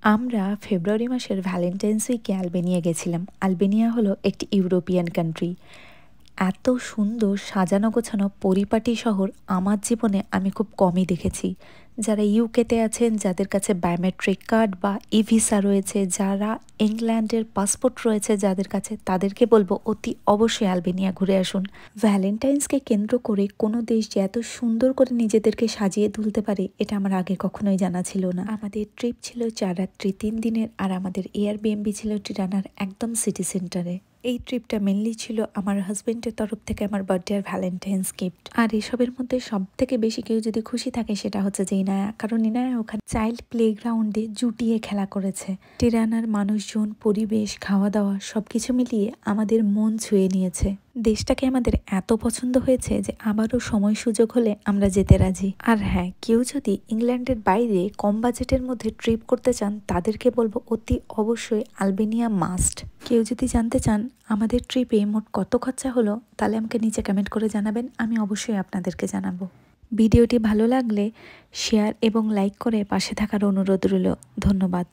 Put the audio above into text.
আমরা ফেব্রুয়ারি মাসের ভ্যালেন্টাইন্স উইকে আলবেনিয়া গেছিলাম। আলবেনিয়া হলো একটি ইউরোপিয়ান কান্ট্রি। এত সুন্দর সাজানো গোছানো পরিপাটি শহর আমার জীবনে আমি খুব কমই দেখেছি। যারা ইউকেতে আছেন, যাদের কাছে বায়োমেট্রিক কার্ড বা ই ভিসা রয়েছে, যারা ইংল্যান্ডের পাসপোর্ট রয়েছে যাদের কাছে, তাদেরকে বলবো অতি অবশ্যই আলবেনিয়া ঘুরে আসুন। ভ্যালেন্টাইন্সকে কেন্দ্র করে কোনো দেশ যে এত সুন্দর করে নিজেদেরকে সাজিয়ে তুলতে পারে এটা আমার আগে কখনোই জানা ছিল না। আমাদের ট্রিপ ছিল 4 রাত্রি 3 দিনের, আর আমাদের এয়ারবিএনবি ছিল টিরানার একদম সিটি সেন্টারে। এই ট্রিপটা মেনলি ছিল আমার হাজবেন্ডের তরফ থেকে আমার বার্থডে আর ভ্যালেন্টাইন্স গিফট। আর এসবের মধ্যে সব থেকে বেশি কেউ যদি খুশি থাকে সেটা হচ্ছে যে ইনায়া, কারণ ইনায়া ওখানে চাইল্ড প্লেগ্রাউন্ডে জুটিয়ে খেলা করেছে। টিরানার মানুষজন, পরিবেশ, খাওয়া দাওয়া সবকিছু মিলিয়ে আমাদের মন ছুঁয়ে নিয়েছে। দেশটাকে আমাদের এত পছন্দ হয়েছে যে আবারও সময় সুযোগ হলে আমরা যেতে রাজি। আর হ্যাঁ, কেউ যদি ইংল্যান্ডের বাইরে কম বাজেটের মধ্যে ট্রিপ করতে চান তাদেরকে বলবো অতি অবশ্যই আলবেনিয়া মাস্ট। কেউ যদি জানতে চান আমাদের ট্রিপে মোট কত খরচা হলো, তাহলে আমাকে নিচে কমেন্ট করে জানাবেন, আমি অবশ্যই আপনাদেরকে জানাবো। ভিডিওটি ভালো লাগলে শেয়ার এবং লাইক করে পাশে থাকার অনুরোধ রইল। ধন্যবাদ।